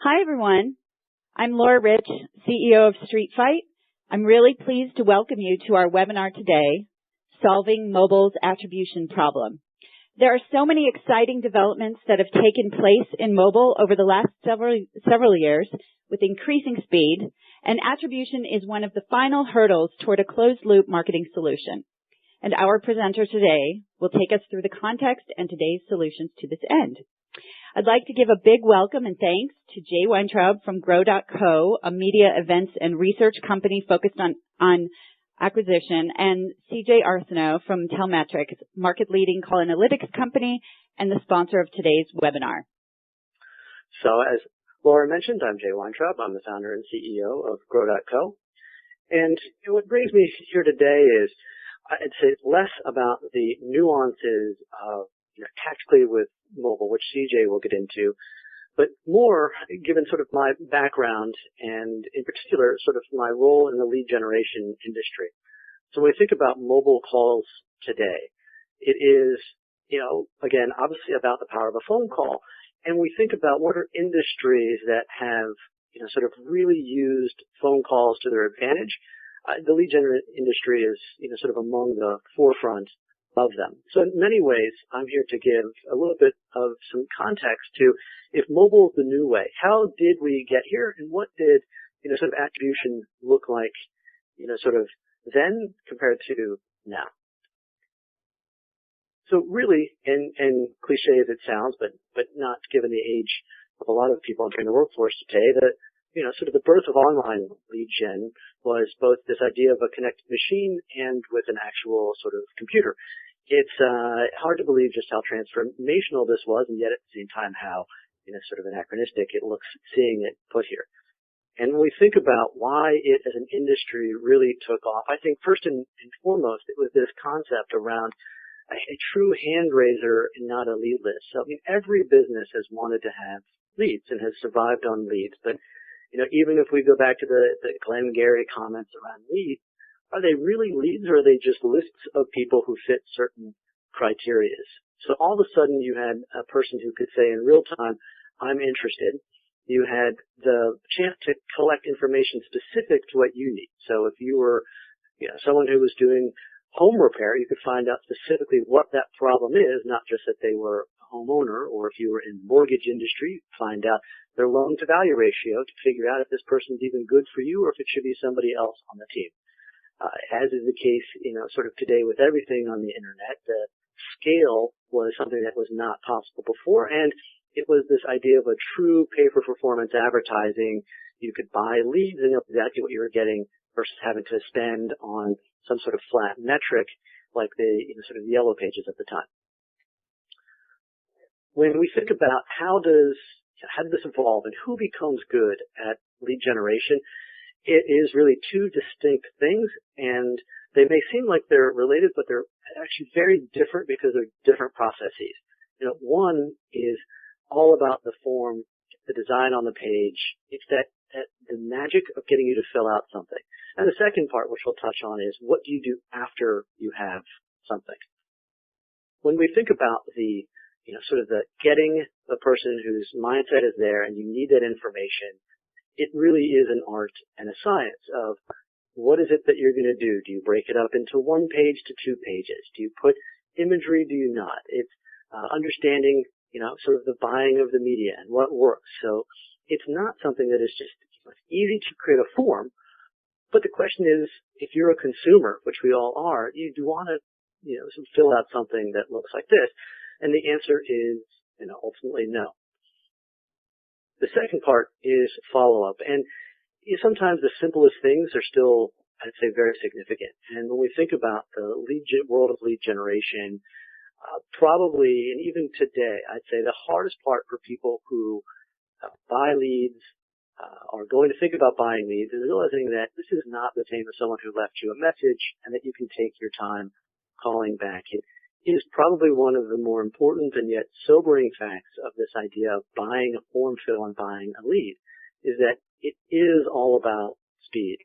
Hi, everyone. I'm Laura Rich, CEO of Street Fight. I'm really pleased to welcome you to our webinar today, Solving Mobile's Attribution Problem. There are so many exciting developments that have taken place in mobile over the last several years with increasing speed, and attribution is one of the final hurdles toward a closed-loop marketing solution. And our presenter today will take us through the context and today's solutions to this end. I'd like to give a big welcome and thanks to Jay Weintraub from Grow.co, a media events and research company focused on acquisition, and CJ Arsenault from Telmetrics, market-leading call analytics company and the sponsor of today's webinar. So as Laura mentioned, I'm Jay Weintraub. I'm the founder and CEO of Grow.co. And what brings me here today is, I'd say, less about the nuances of tactically with mobile, which CJ will get into, but more given sort of my background and in particular sort of my role in the lead generation industry. So when we think about mobile calls today, it is, again, obviously about the power of a phone call. And we think about what are industries that have, sort of really used phone calls to their advantage. The lead gen industry is, sort of among the forefront of them. So in many ways, I'm here to give a little bit of some context to if mobile is the new way, how did we get here and what did, sort of attribution look like, sort of then compared to now. So really, and cliche as it sounds, but not given the age of a lot of people entering the workforce today, that, sort of the birth of online lead gen was both this idea of a connected machine and with an actual sort of computer. It's hard to believe just how transformational this was, and yet at the same time how, sort of anachronistic it looks seeing it put here. And when we think about why it as an industry really took off, I think first and foremost, it was this concept around a true hand raiser and not a lead list. So, every business has wanted to have leads and has survived on leads, but even if we go back to the Glenn Gary comments around leads, are they really leads or are they just lists of people who fit certain criteria? So all of a sudden you had a person who could say in real time, I'm interested. You had the chance to collect information specific to what you need. So if you were someone who was doing home repair, you could find out specifically what that problem is, not just that they were a homeowner, or if you were in the mortgage industry, find out their loan to value ratio to figure out if this person's even good for you or if it should be somebody else on the team. As is the case, sort of today with everything on the internet, the scale was something that was not possible before, and it was this idea of a true pay-for-performance advertising. You could buy leads and know exactly what you were getting versus having to spend on some sort of flat metric like the sort of yellow pages at the time. When we think about how did this evolve and who becomes good at lead generation, it is really two distinct things, and they may seem like they're related, but they're actually very different because they're different processes. One is all about the form, the design on the page. It's that the magic of getting you to fill out something. And the second part, which we'll touch on, is what do you do after you have something? When we think about the, sort of the getting the person whose mindset is there and you need that information, it really is an art and a science of what is it that you're going to do? Do you break it up into one page to two pages? Do you put imagery? Do you not? It's understanding, sort of the buying of the media and what works. So it's not something that is just easy to create a form. But the question is, if you're a consumer, which we all are, you do want to, sort of fill out something that looks like this. And the answer is, ultimately no. The second part is follow-up. And sometimes the simplest things are still, I'd say, very significant. And when we think about the world of lead generation, probably, and even today, I'd say the hardest part for people who buy leads, are going to think about buying leads, is realizing that this is not the same as someone who left you a message and that you can take your time calling back. It is probably one of the more important and yet sobering facts of this idea of buying a form fill and buying a lead, is that it is all about speed.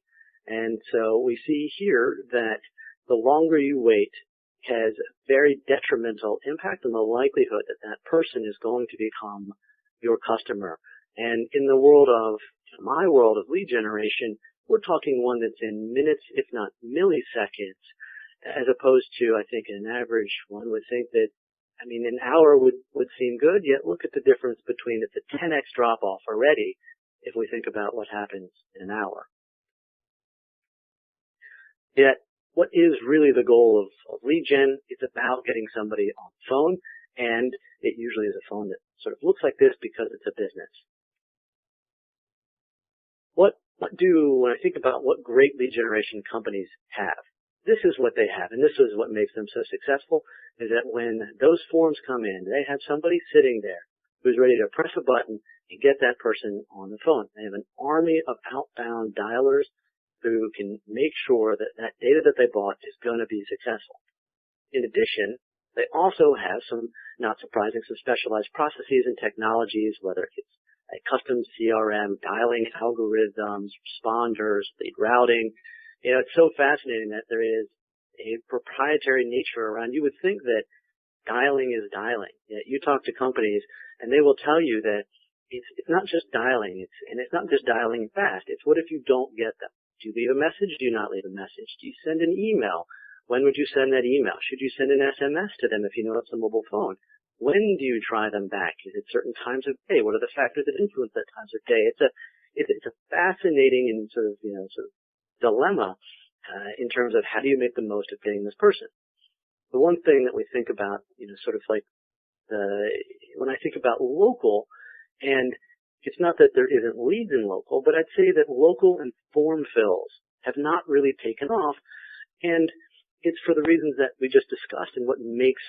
And so we see here that the longer you wait has a very detrimental impact on the likelihood that that person is going to become your customer. And in the world of, my world of lead generation, we're talking one that's in minutes, if not milliseconds, as opposed to, I think, an average one would think that, an hour would seem good, yet look at the difference between it's a 10x drop off already if we think about what happens in an hour. Yet, what is really the goal of lead gen? It's about getting somebody on the phone, and it usually is a phone that sort of looks like this because it's a business. When I think about what great lead generation companies have, this is what they have, and this is what makes them so successful, is that when those forms come in, they have somebody sitting there who's ready to press a button and get that person on the phone. They have an army of outbound dialers who can make sure that that data that they bought is going to be successful. In addition, they also have some, not surprising, some specialized processes and technologies, whether it's a custom CRM, dialing algorithms, responders, lead routing. It's so fascinating that there is a proprietary nature around. You would think that dialing is dialing. You talk to companies and they will tell you that it's not just dialing, it's not just dialing fast. It's what if you don't get them? Do you leave a message? Do you not leave a message? Do you send an email? When would you send that email? Should you send an SMS to them if you know it's a mobile phone? When do you try them back? Is it certain times of day? What are the factors that influence that times of day? It's a fascinating and sort of dilemma in terms of how do you make the most of getting this person. The one thing that we think about, when I think about local, and it's not that there isn't leads in local, but I'd say that local and form fills have not really taken off, and it's for the reasons that we just discussed and what makes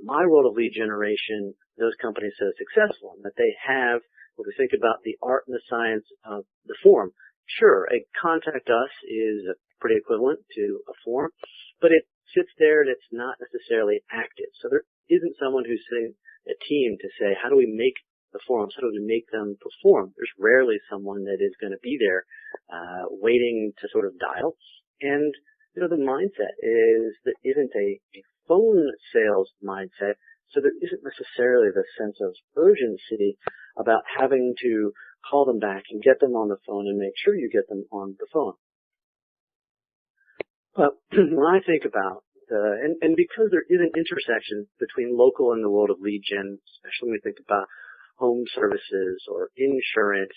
my world of lead generation, those companies so successful, and that they have, when we think about the art and the science of the form. Sure, a contact us is pretty equivalent to a form, but it sits there and it's not necessarily active. So there isn't someone who's sitting a team to say, how do we make the forms, how do we make them perform? There's rarely someone that is going to be there waiting to sort of dial. And the mindset isn't a phone sales mindset, so there isn't necessarily the sense of urgency about having to call them back and get them on the phone and make sure you get them on the phone. But when I think about and because there is an intersection between local and the world of lead gen, especially when we think about home services or insurance,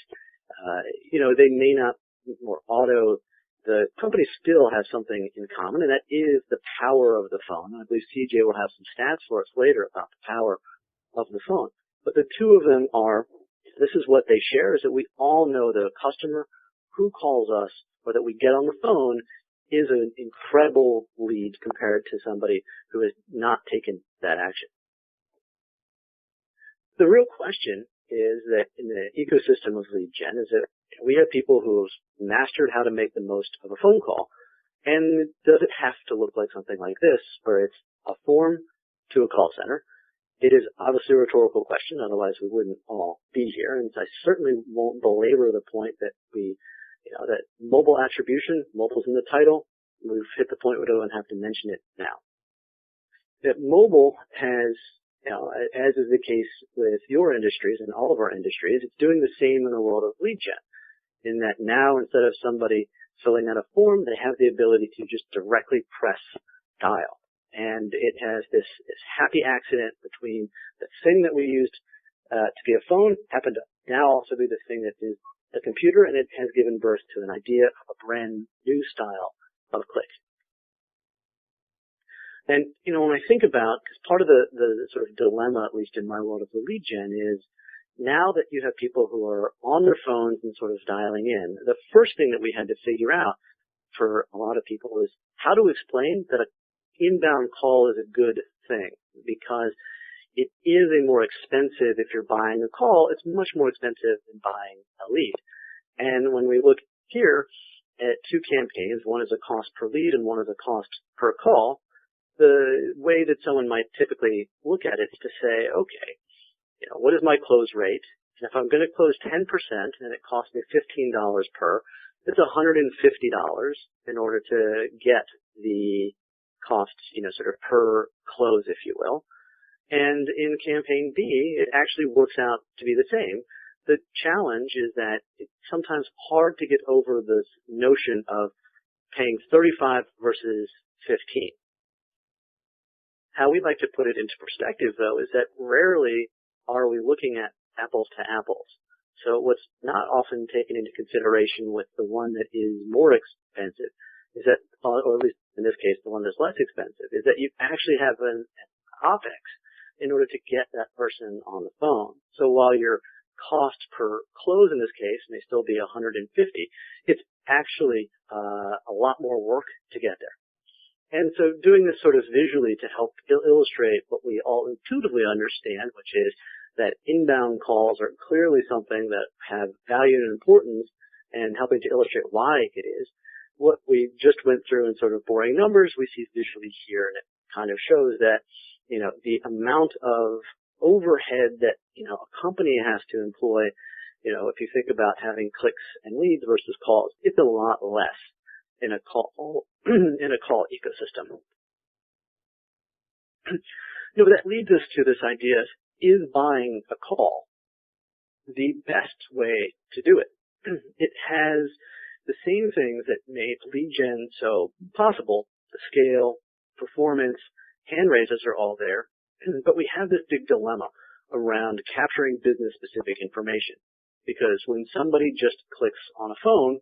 they may not, or auto, the company still has something in common, and that is the power of the phone. I believe CJ will have some stats for us later about the power of the phone. But the two of them this is what they share, is that we all know the customer who calls us or that we get on the phone is an incredible lead compared to somebody who has not taken that action. The real question is that in the ecosystem of lead gen is that we have people who have mastered how to make the most of a phone call. And does it have to look like something like this, where it's a form to a call center? It is obviously a rhetorical question, otherwise we wouldn't all be here. And I certainly won't belabor the point that that mobile attribution, mobile's in the title, we've hit the point where we don't have to mention it now. That mobile has, as is the case with your industries and all of our industries, it's doing the same in the world of lead gen. In that now, instead of somebody filling out a form, they have the ability to just directly press dial. And it has this happy accident between the thing that we used to be a phone happened to now also be the thing that is a computer, and it has given birth to an idea of a brand new style of click. And, when I think about, because part of the sort of dilemma, at least in my world of the lead gen, is now that you have people who are on their phones and sort of dialing in, the first thing that we had to figure out for a lot of people is how to explain that an inbound call is a good thing, because it is a more expensive, if you're buying a call, it's much more expensive than buying a lead. And when we look here at two campaigns, one is a cost per lead and one is a cost per call, the way that someone might typically look at it is to say, okay, what is my close rate? And if I'm going to close 10% and it costs me $15 per, it's $150 in order to get the cost, sort of per close, if you will. And in campaign B, it actually works out to be the same. The challenge is that it's sometimes hard to get over this notion of paying 35 versus 15. How we like to put it into perspective, though, is that rarely are we looking at apples to apples. So what's not often taken into consideration with the one that is more expensive is that, or at least in this case, the one that's less expensive, is that you actually have an OPEX in order to get that person on the phone. So while your cost per close in this case may still be $150, it's actually a lot more work to get there. And so doing this sort of visually to help illustrate what we all intuitively understand, which is that inbound calls are clearly something that have value and importance, and helping to illustrate why it is. What we just went through in sort of boring numbers, we see visually here, and it kind of shows that, you know, the amount of overhead that, you know, a company has to employ, you know, if you think about having clicks and leads versus calls, it's a lot less in a call ecosystem. You know, that leads us to this idea: is buying a call the best way to do it? It has the same things that made lead gen so possible. The scale, performance, hand raises are all there, but we have this big dilemma around capturing business-specific information, because when somebody just clicks on a phone,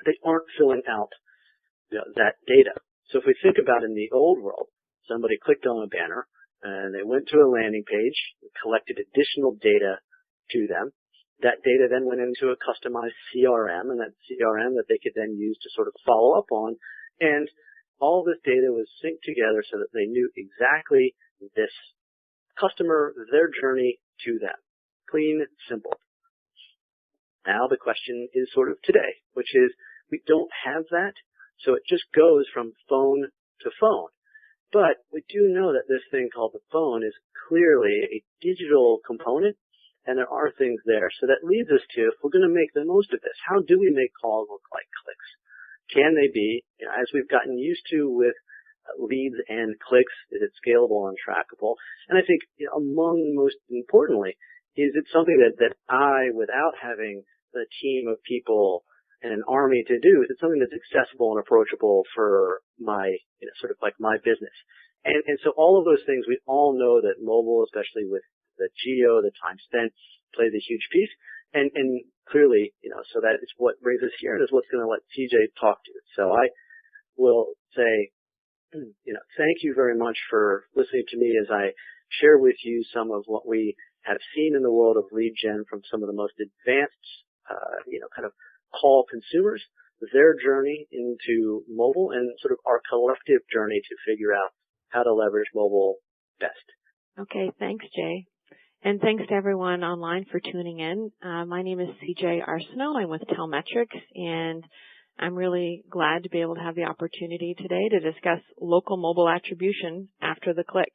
they aren't filling out, you know, that data. So if we think about in the old world, somebody clicked on a banner and they went to a landing page, collected additional data to them. That data then went into a customized CRM, and that CRM that they could then use to sort of follow up on. And all this data was synced together so that they knew exactly this customer, their journey to them. Clean, simple. Now the question is sort of today, which is we don't have that, so it just goes from phone to phone. But we do know that this thing called the phone is clearly a digital component, and there are things there. So that leads us to, if we're going to make the most of this, how do we make calls look like clicks? Can they be, you know, as we've gotten used to with leads and clicks, is it scalable and trackable? And I think, you know, among most importantly, is it something that I, without having a team of people and an army to do, is it something that's accessible and approachable for my, you know, sort of like my business? And so all of those things, we all know that mobile, especially with the geo, the time spent, plays a huge piece. And clearly, you know, so that is what brings us here, and is what's going to let CJ talk to you. So I will say, you know, thank you very much for listening to me as I share with you some of what we have seen in the world of lead gen from some of the most advanced, you know, kind of call consumers, their journey into mobile, and sort of our collective journey to figure out how to leverage mobile best. Okay, thanks, Jay. And thanks to everyone online for tuning in. My name is CJ Arsenault. I'm with Telmetrics, and I'm really glad to be able to have the opportunity today to discuss local mobile attribution after the click.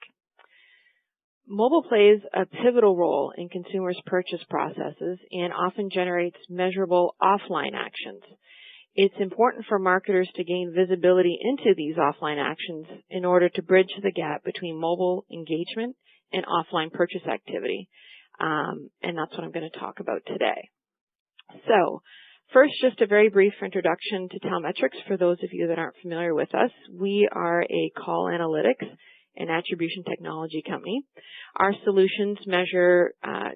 Mobile plays a pivotal role in consumers' purchase processes and often generates measurable offline actions. It's important for marketers to gain visibility into these offline actions in order to bridge the gap between mobile engagement and offline purchase activity. And that's what I'm going to talk about today. So first, just a very brief introduction to Telmetrics for those of you that aren't familiar with us. We are a call analytics and attribution technology company. Our solutions measure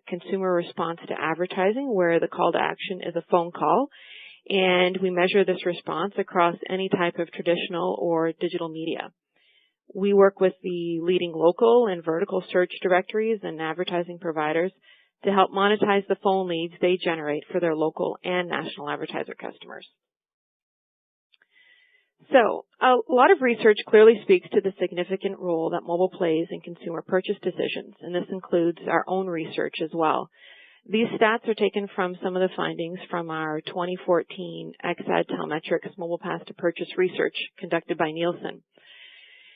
consumer response to advertising, where the call to action is a phone call, and we measure this response across any type of traditional or digital media. We work with the leading local and vertical search directories and advertising providers to help monetize the phone leads they generate for their local and national advertiser customers. So, a lot of research clearly speaks to the significant role that mobile plays in consumer purchase decisions, and this includes our own research as well. These stats are taken from some of the findings from our 2014 XAD Telmetrics Mobile Path to Purchase research conducted by Nielsen.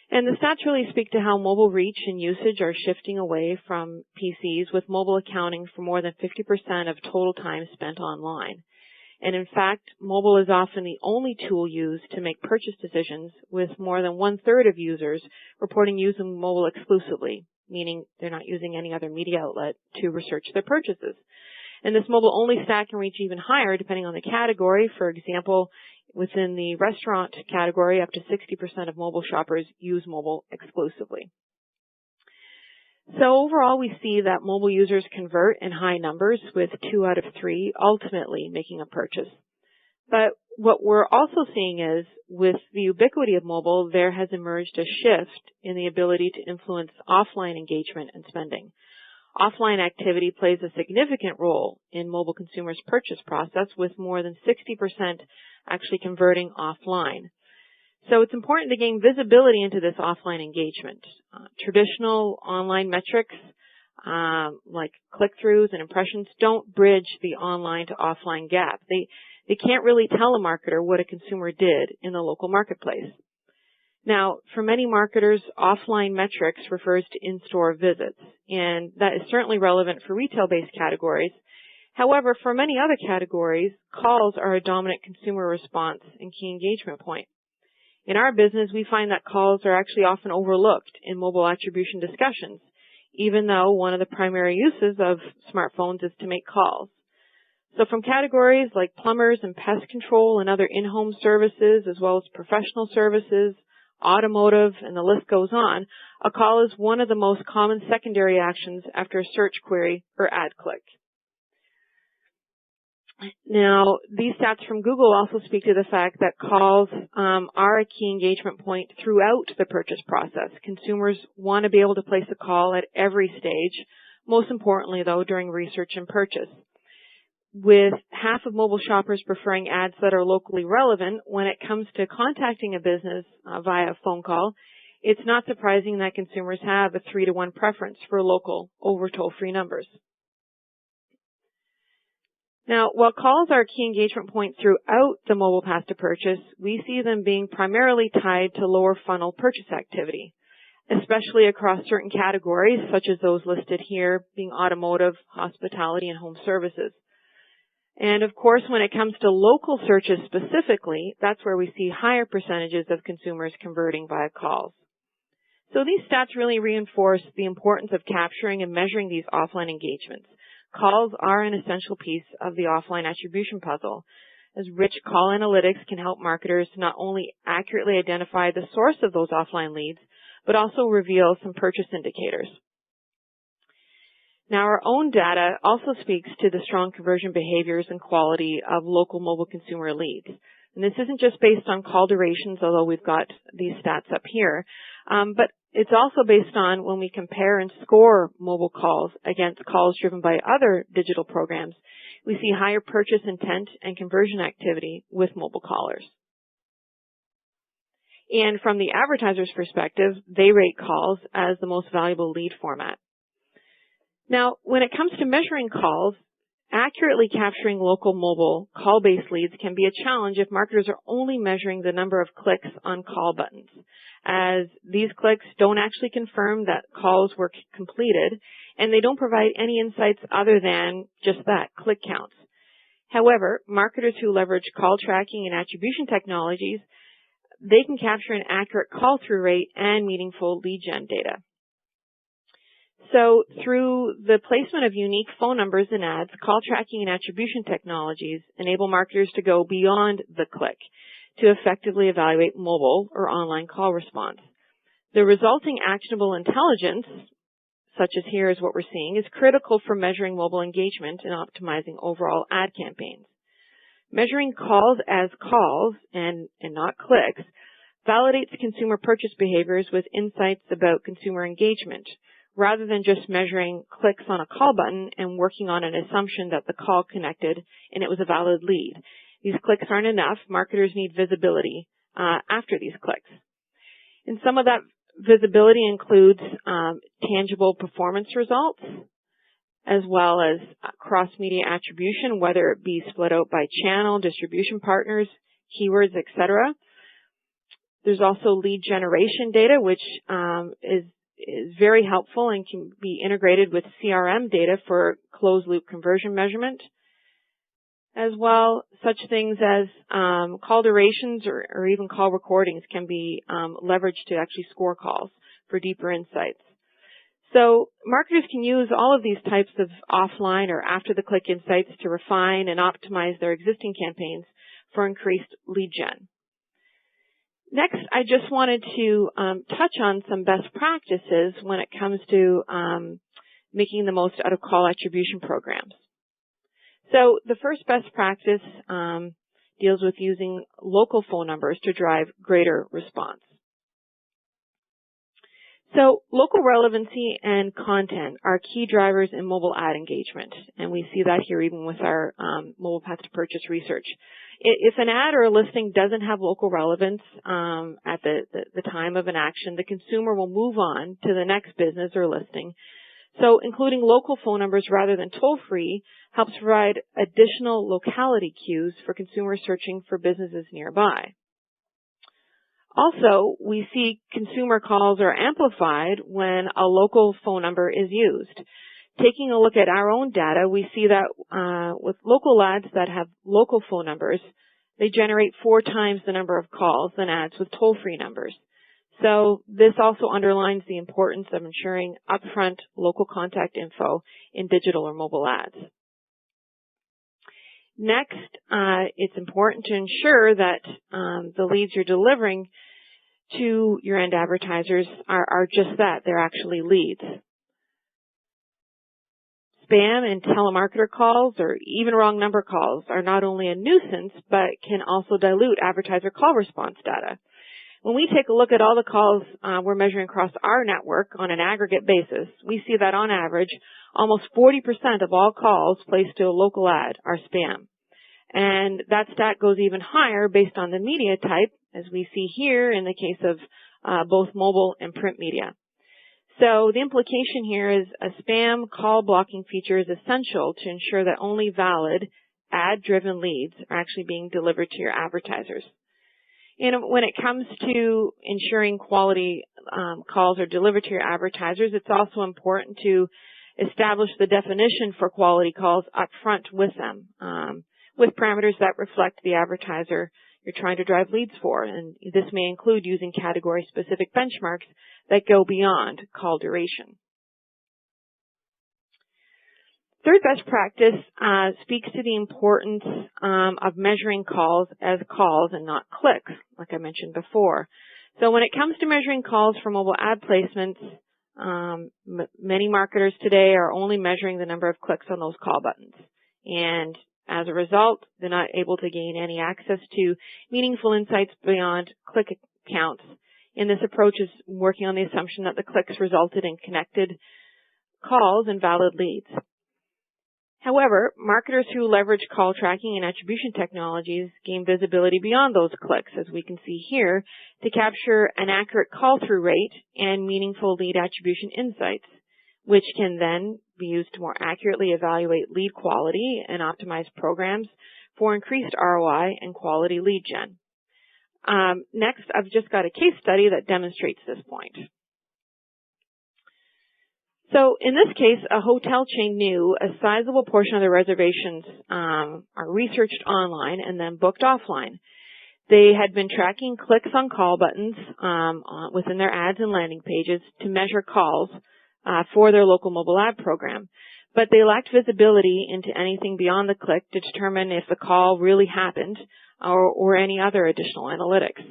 And the stats really speak to how mobile reach and usage are shifting away from PCs, with mobile accounting for more than 50% of total time spent online. And in fact, mobile is often the only tool used to make purchase decisions, with more than 1/3 of users reporting using mobile exclusively, meaning they're not using any other media outlet to research their purchases. And this mobile-only stat can reach even higher depending on the category. For example, within the restaurant category, up to 60% of mobile shoppers use mobile exclusively. So overall, we see that mobile users convert in high numbers, with 2 out of 3 ultimately making a purchase. But what we're also seeing is, with the ubiquity of mobile, there has emerged a shift in the ability to influence offline engagement and spending. Offline activity plays a significant role in mobile consumers' purchase process, with more than 60% actually converting offline. So it's important to gain visibility into this offline engagement. Traditional online metrics like click-throughs and impressions don't bridge the online to offline gap. They can't really tell a marketer what a consumer did in the local marketplace. Now, for many marketers, offline metrics refers to in-store visits, and that is certainly relevant for retail-based categories. However, for many other categories, calls are a dominant consumer response and key engagement point. In our business, we find that calls are actually often overlooked in mobile attribution discussions, even though one of the primary uses of smartphones is to make calls. So from categories like plumbers and pest control and other in-home services, as well as professional services, automotive, and the list goes on, a call is one of the most common secondary actions after a search query or ad click. Now, these stats from Google also speak to the fact that calls are a key engagement point throughout the purchase process. Consumers want to be able to place a call at every stage, most importantly, though, during research and purchase. With half of mobile shoppers preferring ads that are locally relevant, when it comes to contacting a business via a phone call, it's not surprising that consumers have a 3-to-1 preference for local over toll-free numbers. Now, while calls are a key engagement point throughout the mobile path to purchase, we see them being primarily tied to lower funnel purchase activity, especially across certain categories, such as those listed here, being automotive, hospitality, and home services. And of course, when it comes to local searches specifically, that's where we see higher percentages of consumers converting via calls. So these stats really reinforce the importance of capturing and measuring these offline engagements. Calls are an essential piece of the offline attribution puzzle, as rich call analytics can help marketers not only accurately identify the source of those offline leads, but also reveal some purchase indicators. Now, our own data also speaks to the strong conversion behaviors and quality of local mobile consumer leads. And this isn't just based on call durations, although we've got these stats up here, but it's also based on when we compare and score mobile calls against calls driven by other digital programs, we see higher purchase intent and conversion activity with mobile callers. And from the advertiser's perspective, they rate calls as the most valuable lead format. Now, when it comes to measuring calls, accurately capturing local mobile call-based leads can be a challenge if marketers are only measuring the number of clicks on call buttons, as these clicks don't actually confirm that calls were completed, and they don't provide any insights other than just that, click counts. However, marketers who leverage call tracking and attribution technologies, they can capture an accurate call-through rate and meaningful lead gen data. So through the placement of unique phone numbers in ads, call tracking and attribution technologies enable marketers to go beyond the click to effectively evaluate mobile or online call response. The resulting actionable intelligence, such as here is what we're seeing, is critical for measuring mobile engagement and optimizing overall ad campaigns. Measuring calls as calls and not clicks validates consumer purchase behaviors with insights about consumer engagement, rather than just measuring clicks on a call button and working on an assumption that the call connected and it was a valid lead. These clicks aren't enough. Marketers need visibility after these clicks. And some of that visibility includes tangible performance results, as well as cross-media attribution, whether it be split out by channel, distribution partners, keywords, etc. There's also lead generation data, which is very helpful and can be integrated with CRM data for closed-loop conversion measurement. As well, such things as call durations or even call recordings can be leveraged to actually score calls for deeper insights. So marketers can use all of these types of offline or after-the-click insights to refine and optimize their existing campaigns for increased lead gen. Next, I just wanted to touch on some best practices when it comes to making the most out of call attribution programs. So the first best practice deals with using local phone numbers to drive greater response. So local relevancy and content are key drivers in mobile ad engagement, and we see that here even with our mobile path to purchase research. If an ad or a listing doesn't have local relevance at the time of an action, the consumer will move on to the next business or listing. So including local phone numbers rather than toll-free helps provide additional locality cues for consumers searching for businesses nearby. Also, we see consumer calls are amplified when a local phone number is used. Taking a look at our own data, we see that with local ads that have local phone numbers, they generate 4 times the number of calls than ads with toll-free numbers. So this also underlines the importance of ensuring upfront local contact info in digital or mobile ads. Next, it's important to ensure that the leads you're delivering to your end advertisers are just that. They're actually leads. Spam and telemarketer calls or even wrong number calls are not only a nuisance, but can also dilute advertiser call response data. When we take a look at all the calls we're measuring across our network on an aggregate basis, we see that on average, almost 40% of all calls placed to a local ad are spam. And that stat goes even higher based on the media type, as we see here in the case of both mobile and print media. So the implication here is a spam call blocking feature is essential to ensure that only valid ad-driven leads are actually being delivered to your advertisers. And when it comes to ensuring quality calls are delivered to your advertisers, it's also important to establish the definition for quality calls up front with them, with parameters that reflect the advertiser you're trying to drive leads for. And this may include using category-specific benchmarks that go beyond call duration. Third best practice speaks to the importance of measuring calls as calls and not clicks, like I mentioned before. So when it comes to measuring calls for mobile ad placements, many marketers today are only measuring the number of clicks on those call buttons. And as a result, they're not able to gain any access to meaningful insights beyond click counts. And this approach is working on the assumption that the clicks resulted in connected calls and valid leads. However, marketers who leverage call tracking and attribution technologies gain visibility beyond those clicks, as we can see here, to capture an accurate call-through rate and meaningful lead attribution insights, which can then be used to more accurately evaluate lead quality and optimize programs for increased ROI and quality lead gen. Next, I've just got a case study that demonstrates this point. So in this case, a hotel chain knew a sizable portion of their reservations are researched online and then booked offline. They had been tracking clicks on call buttons within their ads and landing pages to measure calls for their local mobile ad program. But they lacked visibility into anything beyond the click to determine if the call really happened or any other additional analytics.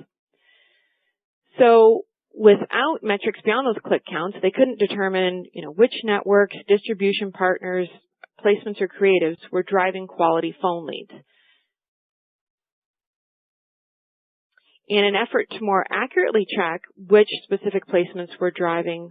So without metrics beyond those click counts, they couldn't determine, which networks, distribution partners, placements, or creatives were driving quality phone leads. In an effort to more accurately track which specific placements were driving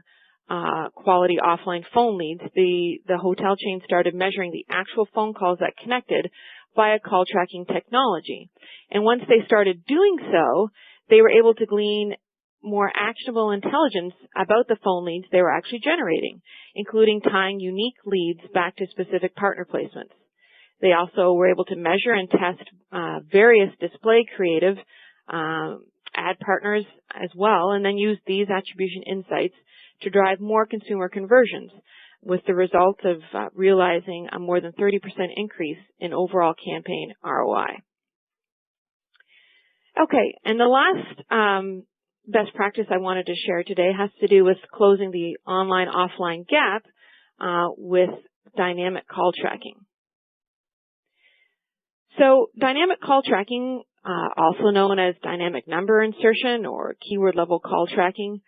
quality offline phone leads, the hotel chain started measuring the actual phone calls that connected via call tracking technology. And once they started doing so, they were able to glean more actionable intelligence about the phone leads they were actually generating, including tying unique leads back to specific partner placements. They also were able to measure and test various display creative ad partners as well, and then use these attribution insights to drive more consumer conversions, with the result of realizing a more than 30% increase in overall campaign ROI. Okay, and the last best practice I wanted to share today has to do with closing the online-offline gap with dynamic call tracking. So dynamic call tracking, also known as dynamic number insertion or keyword level call tracking,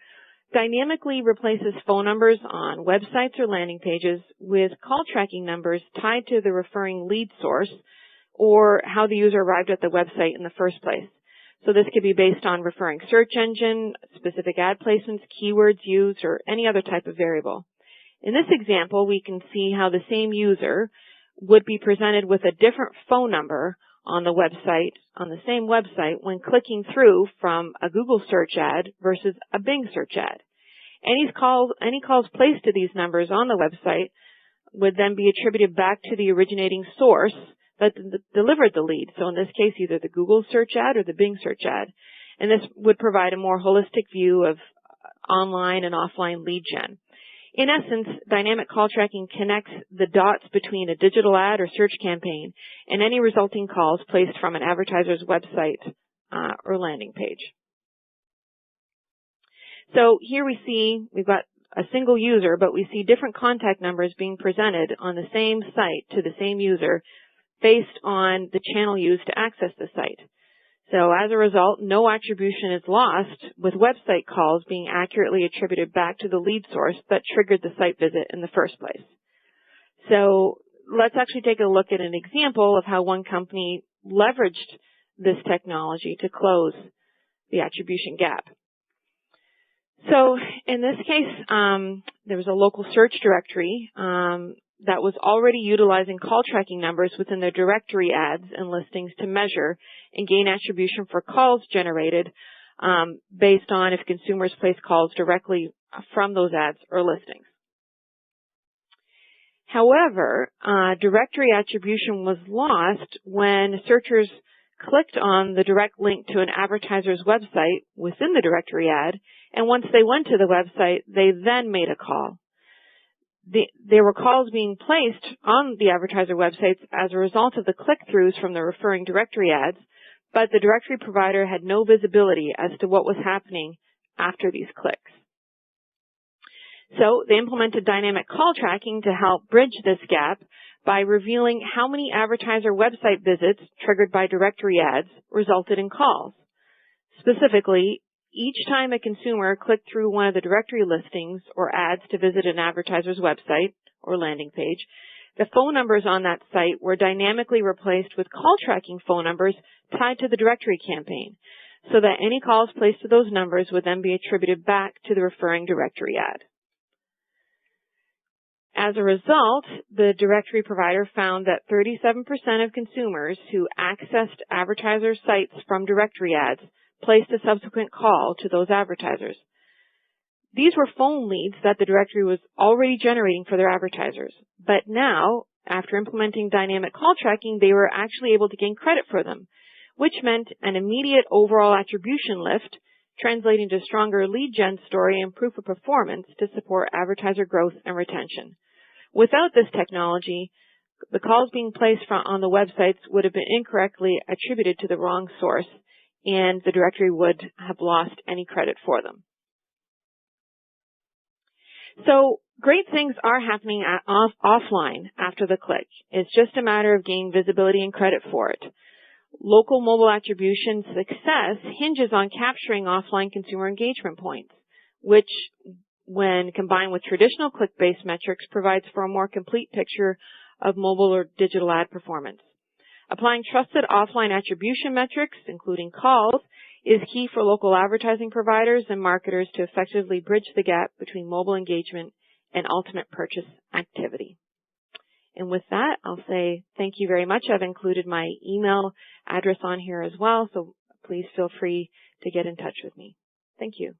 dynamically replaces phone numbers on websites or landing pages with call tracking numbers tied to the referring lead source or how the user arrived at the website in the first place. So this could be based on referring search engine, specific ad placements, keywords used, or any other type of variable. In this example, we can see how the same user would be presented with a different phone number on the website, on the same website, when clicking through from a Google search ad versus a Bing search ad. Any calls placed to these numbers on the website would then be attributed back to the originating source that delivered the lead. So in this case, either the Google search ad or the Bing search ad. And this would provide a more holistic view of online and offline lead gen. In essence, dynamic call tracking connects the dots between a digital ad or search campaign and any resulting calls placed from an advertiser's website or landing page. So here we see we've got a single user, but we see different contact numbers being presented on the same site to the same user based on the channel used to access the site. So as a result, no attribution is lost, with website calls being accurately attributed back to the lead source that triggered the site visit in the first place. So let's actually take a look at an example of how one company leveraged this technology to close the attribution gap. So in this case, there was a local search directory that was already utilizing call tracking numbers within their directory ads and listings to measure and gain attribution for calls generated based on if consumers place calls directly from those ads or listings. However, directory attribution was lost when searchers clicked on the direct link to an advertiser's website within the directory ad, and once they went to the website, they then made a call. There were calls being placed on the advertiser websites as a result of the click-throughs from the referring directory ads, but the directory provider had no visibility as to what was happening after these clicks. So they implemented dynamic call tracking to help bridge this gap by revealing how many advertiser website visits triggered by directory ads resulted in calls. Specifically, each time a consumer clicked through one of the directory listings or ads to visit an advertiser's website or landing page, the phone numbers on that site were dynamically replaced with call tracking phone numbers tied to the directory campaign, so that any calls placed to those numbers would then be attributed back to the referring directory ad. As a result, the directory provider found that 37% of consumers who accessed advertiser sites from directory ads placed a subsequent call to those advertisers. These were phone leads that the directory was already generating for their advertisers. But now, after implementing dynamic call tracking, they were actually able to gain credit for them, which meant an immediate overall attribution lift, translating to stronger lead gen story and proof of performance to support advertiser growth and retention. Without this technology, the calls being placed on the websites would have been incorrectly attributed to the wrong source, and the directory would have lost any credit for them. So great things are happening offline after the click. It's just a matter of gaining visibility and credit for it. Local mobile attribution success hinges on capturing offline consumer engagement points, which, when combined with traditional click-based metrics, provides for a more complete picture of mobile or digital ad performance. Applying trusted offline attribution metrics, including calls, is key for local advertising providers and marketers to effectively bridge the gap between mobile engagement and ultimate purchase activity. And with that, I'll say thank you very much. I've included my email address on here as well, so please feel free to get in touch with me. Thank you.